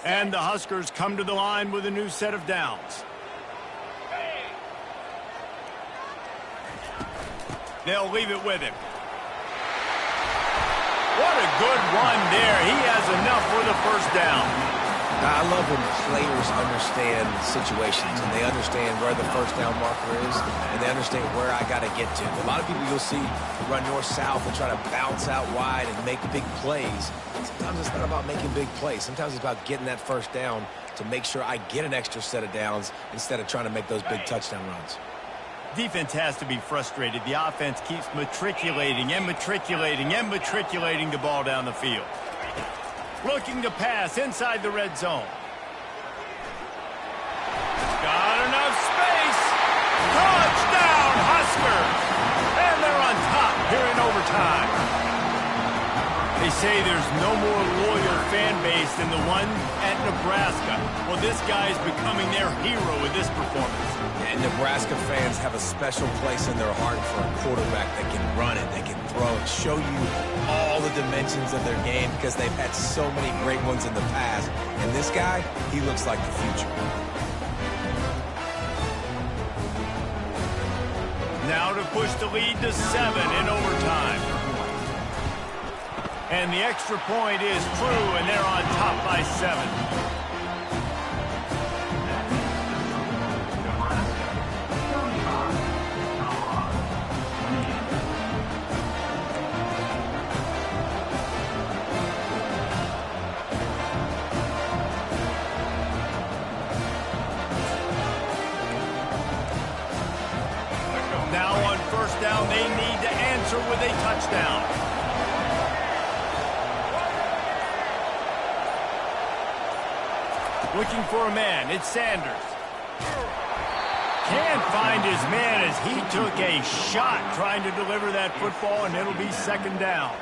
And the Huskers come to the line with a new set of downs. They'll leave it with him. What a good run there. He has enough for the first down. Now, I love when players understand situations and they understand where the first down marker is and they understand where I got to get to. A lot of people you'll see run north-south and try to bounce out wide and make big plays. Sometimes it's not about making big plays. Sometimes it's about getting that first down to make sure I get an extra set of downs instead of trying to make those big touchdown runs. Defense has to be frustrated. The offense keeps matriculating and matriculating and matriculating the ball down the field. Looking to pass inside the red zone. Got enough space. Touchdown, Huskers. And they're on top here in overtime. They say there's no more loyal fan base than the one at Nebraska. Well, this guy is becoming their hero with this performance. And Nebraska fans have a special place in their heart for a quarterback that can run it, that can throw it, show you all the dimensions of their game because they've had so many great ones in the past. And this guy, he looks like the future. Now to push the lead to 7 in overtime. And the extra point is true, and they're on top by 7. Now on first down, they need to answer with a touchdown. Looking for a man, it's Sanders. Can't find his man as he took a shot trying to deliver that football, and it'll be second down.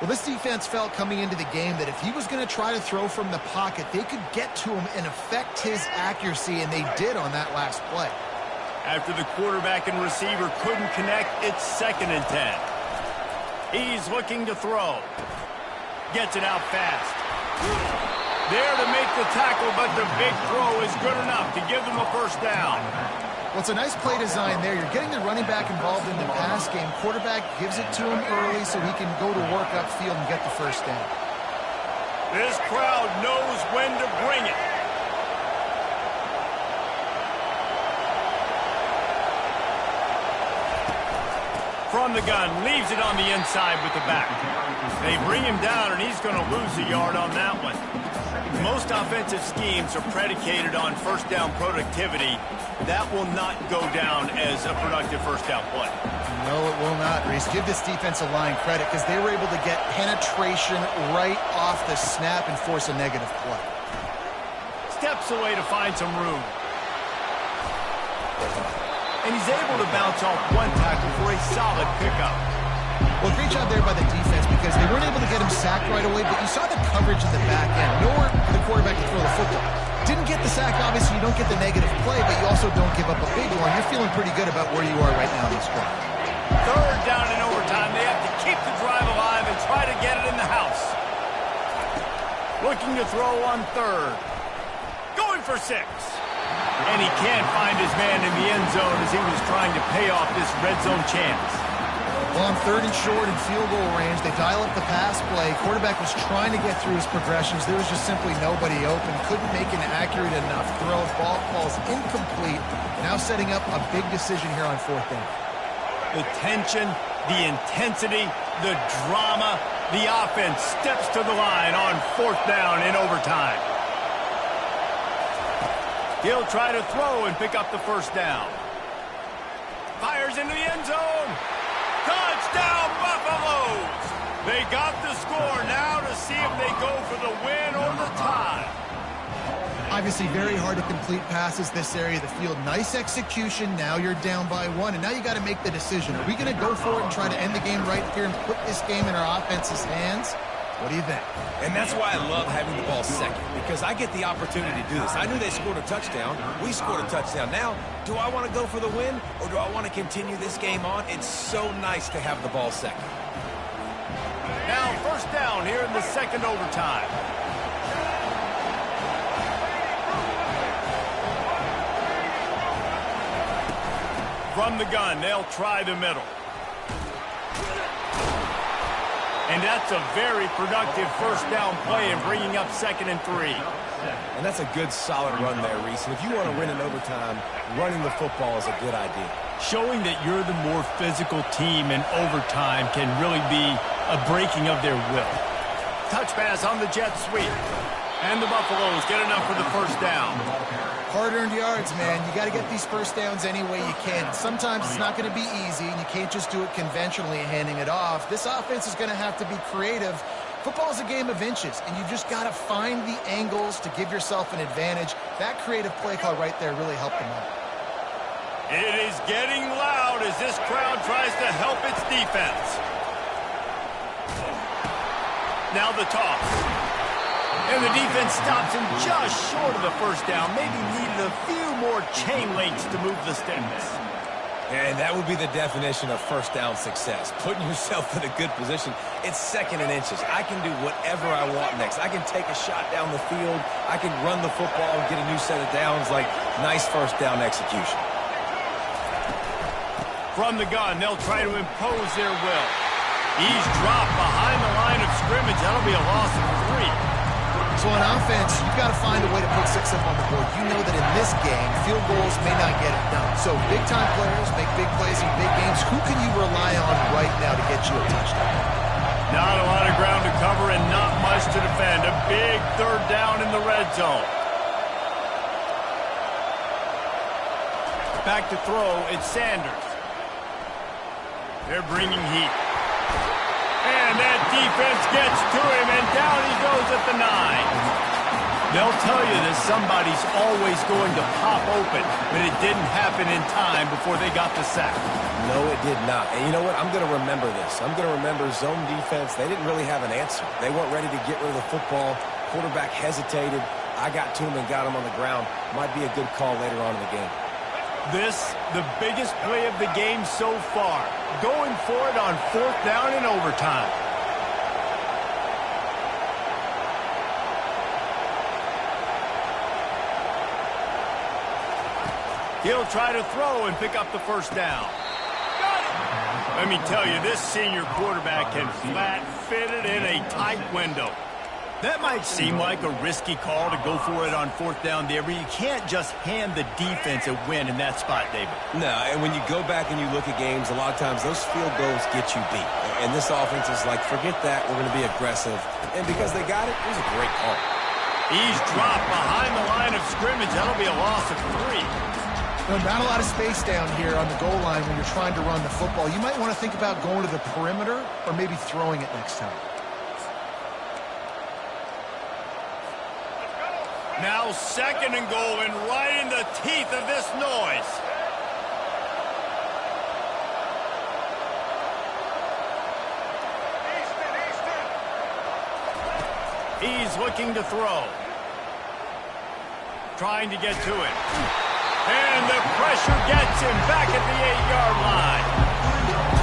Well, this defense felt coming into the game that if he was going to try to throw from the pocket, they could get to him and affect his accuracy, and they did on that last play. After the quarterback and receiver couldn't connect, it's 2nd and 10. He's looking to throw. Gets it out fast. There to make the tackle, but the big throw is good enough to give them a first down. Well, it's a nice play design there. You're getting the running back involved in the pass game. Quarterback gives it to him early so he can go to work upfield and get the first down. This crowd knows when to bring it. From the gun, leaves it on the inside with the back. They bring him down, and he's going to lose a yard on that one. Most offensive schemes are predicated on first down productivity. That will not go down as a productive first down play. No, it will not, Reese. Give this defensive line credit because they were able to get penetration right off the snap and force a negative play. Steps away to find some room. And he's able to bounce off one tackle for a solid pickup. Well, great job there by the defense because they weren't able to get him sacked right away, but you saw the coverage in the back end. Nowhere for the quarterback to throw the football. Didn't get the sack, obviously you don't get the negative play, but you also don't give up a big one. You're feeling pretty good about where you are right now in this drive. 3rd down in overtime. They have to keep the drive alive and try to get it in the house. Looking to throw on 3rd. Going for 6. And he can't find his man in the end zone as he was trying to pay off this red zone chance. Well, on 3rd and short and field goal range, they dial up the pass play. Quarterback was trying to get through his progressions. There was just simply nobody open. Couldn't make an accurate enough throw. Ball falls incomplete. Now setting up a big decision here on 4th down. The tension, the intensity, the drama, the offense steps to the line on 4th down in overtime. He'll try to throw and pick up the first down. Fires into the end zone. Touchdown, Buffaloes! They got the score now to see if they go for the win or the tie. Obviously, very hard to complete passes this area of the field. Nice execution. Now you're down by 1, and now you got to make the decision. Are we going to go for it and try to end the game right here and put this game in our offense's hands? What do you think? And that's why I love having the ball second, because I get the opportunity to do this. I knew they scored a touchdown. We scored a touchdown. Now, do I want to go for the win, or do I want to continue this game on? It's so nice to have the ball second. Now, first down here in the 2nd overtime. From the gun, they'll try the middle. And that's a very productive first down play and bringing up 2nd and 3. And that's a good, solid run there, Reese. And if you want to win in overtime, running the football is a good idea. Showing that you're the more physical team in overtime can really be a breaking of their will. Touch pass on the jet sweep. And the Buffaloes get enough for the first down. Hard-earned yards, man. You got to get these first downs any way you can. Sometimes it's not going to be easy, and you can't just do it conventionally handing it off. This offense is going to have to be creative. Football is a game of inches, and you just got to find the angles to give yourself an advantage. That creative play call right there really helped them out. It is getting loud as this crowd tries to help its defense. Now the toss. And the defense stops him just short of the first down. Maybe needed a few more chain links to move the sticks. And that would be the definition of first down success. Putting yourself in a good position. It's 2nd and inches. I can do whatever I want next. I can take a shot down the field. I can run the football and get a new set of downs. Like, nice first down execution. From the gun, they'll try to impose their will. He's dropped behind the line of scrimmage. That'll be a loss of 3. So on offense, you've got to find a way to put 6 up on the board. You know that in this game, field goals may not get it done. So big-time players make big plays in big games. Who can you rely on right now to get you a touchdown? Not a lot of ground to cover and not much to defend. A big 3rd down in the red zone. Back to throw, it's Sanders. They're bringing heat. And that defense gets to him, and down he goes at the 9. They'll tell you that somebody's always going to pop open, but it didn't happen in time before they got the sack. No, it did not. And you know what? I'm going to remember this. I'm going to remember zone defense. They didn't really have an answer. They weren't ready to get rid of the football. Quarterback hesitated. I got to him and got him on the ground. Might be a good call later on in the game. This, the biggest play of the game so far. Going for it on 4th down in overtime. He'll try to throw and pick up the first down. Let me tell you, this senior quarterback can flat fit it in a tight window. That might seem like a risky call to go for it on 4th down there, but you can't just hand the defense a win in that spot, David. No, and when you go back and you look at games, a lot of times those field goals get you beat. And this offense is like, forget that, we're going to be aggressive. And because they got it, it was a great call. He's dropped behind the line of scrimmage. That'll be a loss of 3. Not a lot of space down here on the goal line when you're trying to run the football. You might want to think about going to the perimeter or maybe throwing it next time. Now 2nd and goal, and right in the teeth of this noise. He's looking to throw. Trying to get to it. And the pressure gets him back at the 8-yard line.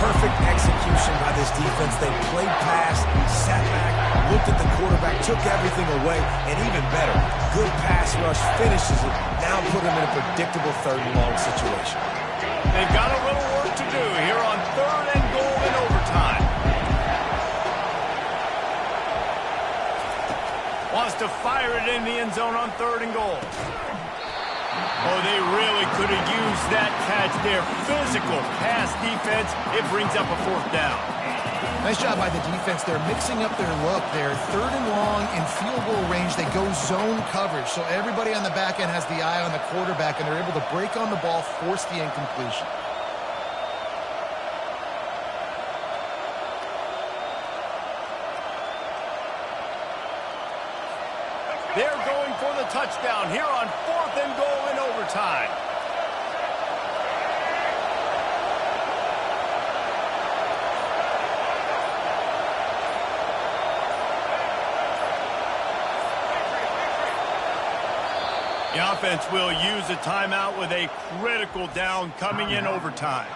Perfect execution by this defense. They played pass, sat back, looked at the quarterback, took everything away, and even better, good pass rush, finishes it, now put him in a predictable 3rd and long situation. They've got a little work to do here on 3rd and goal in overtime. Wants to fire it in the end zone on 3rd and goal. Oh, they really could have used that catch there. Physical pass defense. It brings up a 4th down. Nice job by the defense. They're mixing up their look. They're 3rd and long in field goal range. They go zone coverage. So everybody on the back end has the eye on the quarterback, and they're able to break on the ball, force the incompletion. They're going for the touchdown here on 4th and goal in overtime. The offense will use a timeout with a critical down coming in overtime.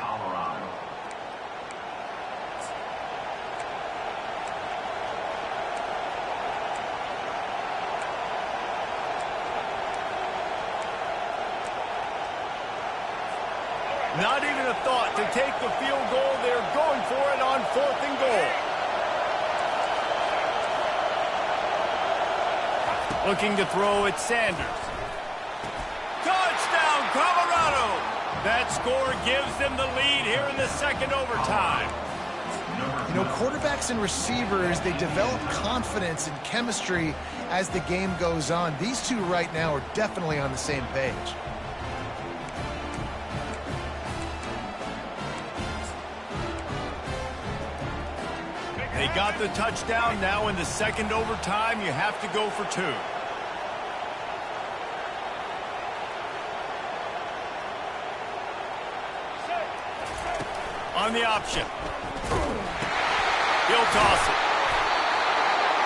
Not even a thought to take the field goal. They're going for it on 4th and goal. Looking to throw at Sanders. Touchdown, Colorado! That score gives them the lead here in the second overtime. You know, quarterbacks and receivers, they develop confidence and chemistry as the game goes on. These two right now are definitely on the same page. They got the touchdown. Now in the second overtime, you have to go for 2. On the option. He'll toss it.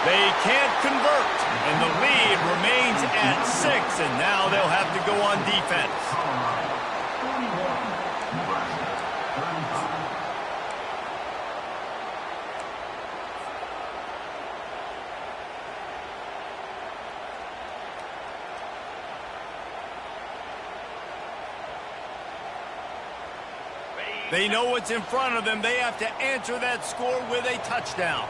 They can't convert, and the lead remains at 6, and now they'll have to go on defense. They know what's in front of them. They have to answer that score with a touchdown.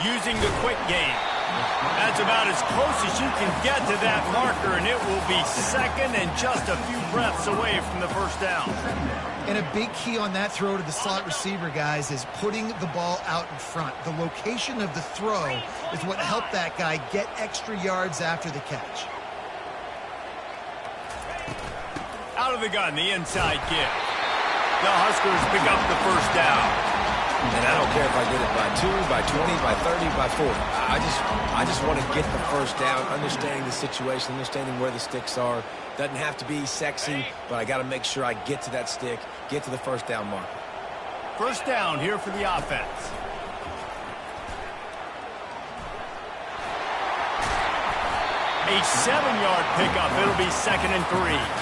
Using the quick game. That's about as close as you can get to that marker, and it will be second and just a few breaths away from the first down. And a big key on that throw to the slot receiver, guys, is putting the ball out in front. The location of the throw is what helped that guy get extra yards after the catch. Out of the gun, the inside give. The Huskers pick up the first down. And I don't care if I get it by 2, by 20, by 30, by 40. I just want to get the first down, understanding the situation, understanding where the sticks are. Doesn't have to be sexy, but I got to make sure I get to that stick, get to the first down marker. First down here for the offense. A 7-yard pickup. It'll be 2nd and 3.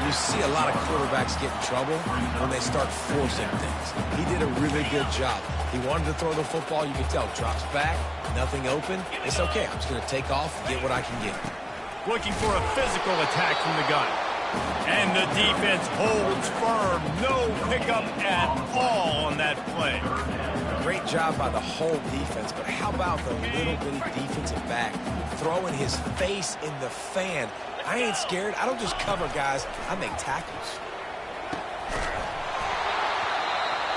You see a lot of quarterbacks get in trouble when they start forcing things. He did a really good job. He wanted to throw the football. You can tell. Drops back, nothing open. It's okay. I'm just going to take off and get what I can get. Looking for a physical attack from the gun. And the defense holds firm. No pickup at all on that play. Great job by the whole defense, but how about the little bitty defensive back throwing his face in the fan? I ain't scared. I don't just cover guys. I make tackles.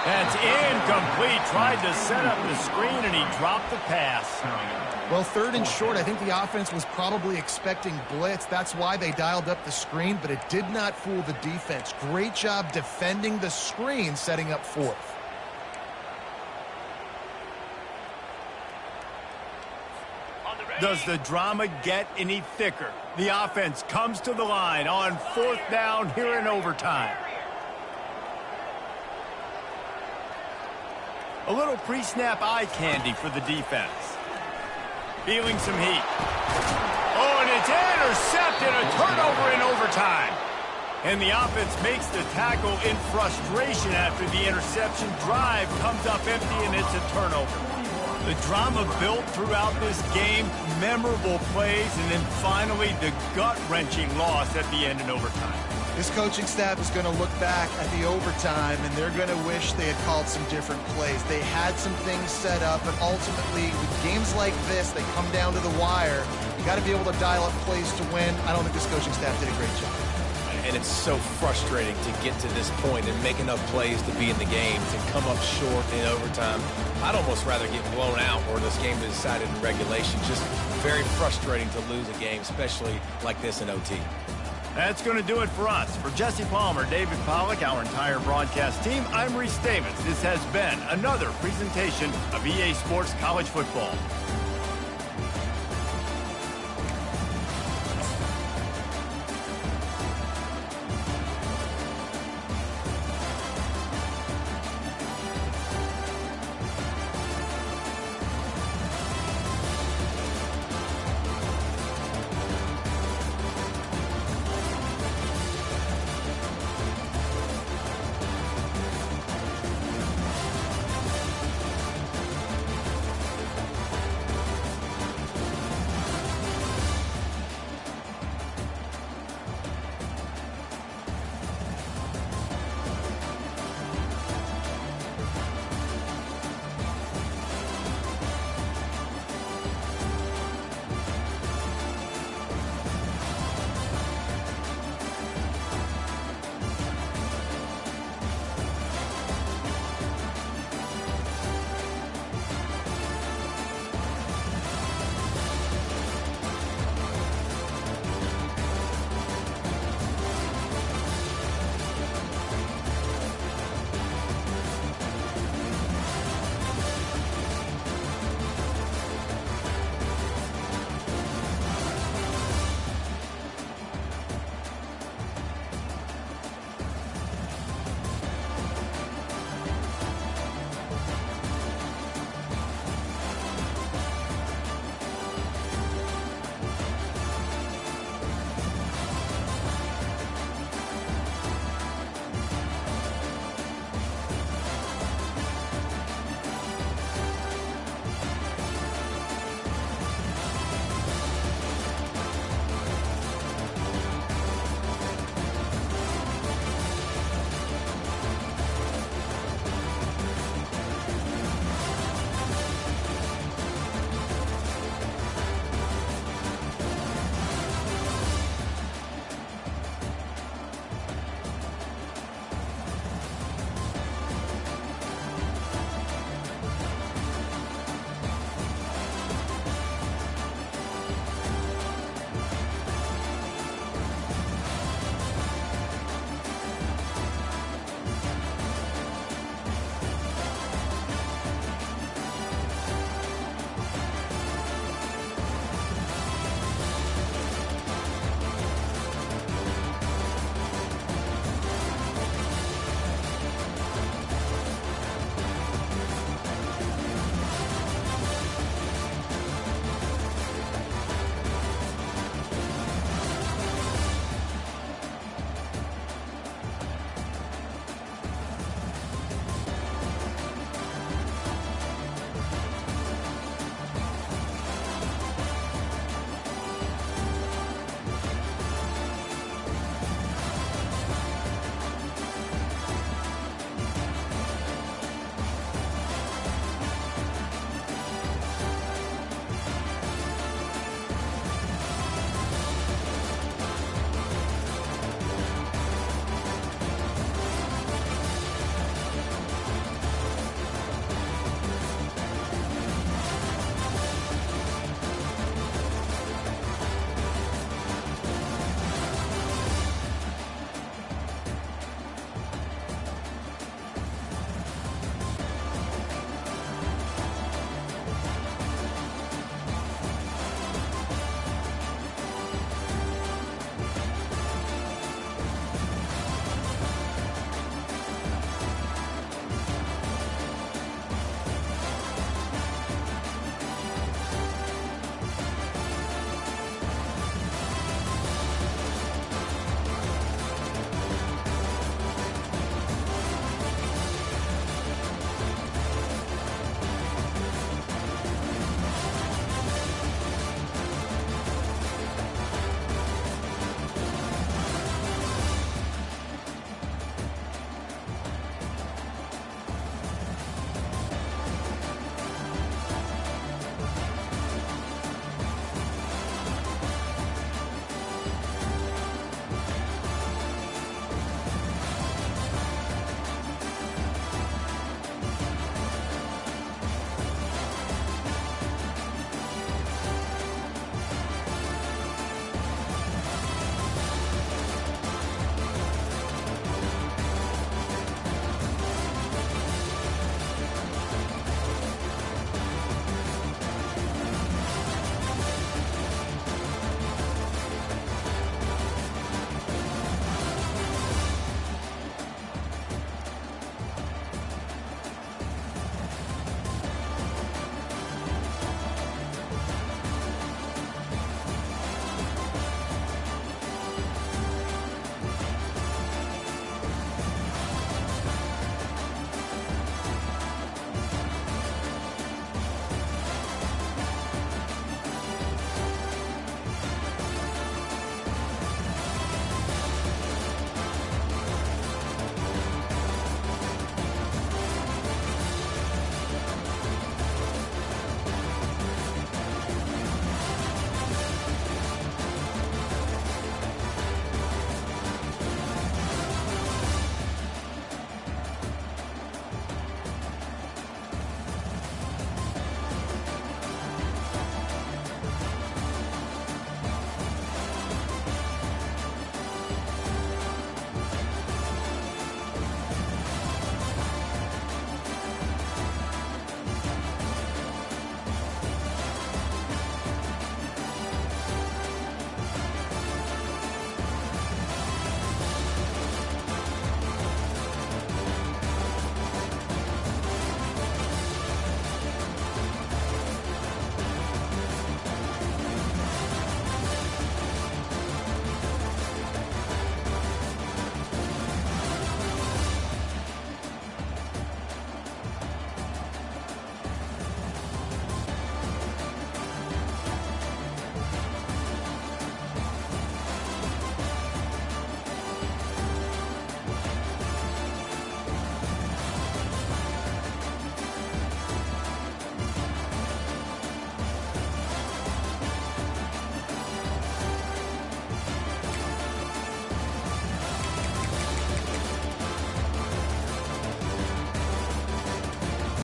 That's incomplete. Tried to set up the screen, and he dropped the pass. Well, 3rd and short, I think the offense was probably expecting blitz. That's why they dialed up the screen, but it did not fool the defense. Great job defending the screen, setting up 4th. Does the drama get any thicker? The offense comes to the line on 4th down here in overtime. A little pre-snap eye candy for the defense. Feeling some heat. Oh, and it's intercepted. A turnover in overtime. And the offense makes the tackle in frustration after the interception. Drive comes up empty, and it's a turnover. The drama built throughout this game, memorable plays, and then finally the gut-wrenching loss at the end in overtime. This coaching staff is going to look back at the overtime, and they're going to wish they had called some different plays. They had some things set up, but ultimately, with games like this, they come down to the wire. You got to be able to dial up plays to win. I don't think this coaching staff did a great job. And it's so frustrating to get to this point and make enough plays to be in the game, to come up short in overtime. I'd almost rather get blown out or this game is decided in regulation. Just very frustrating to lose a game, especially like this in OT. That's going to do it for us. For Jesse Palmer, David Pollack, our entire broadcast team, I'm Reese Davis. This has been another presentation of EA Sports College Football.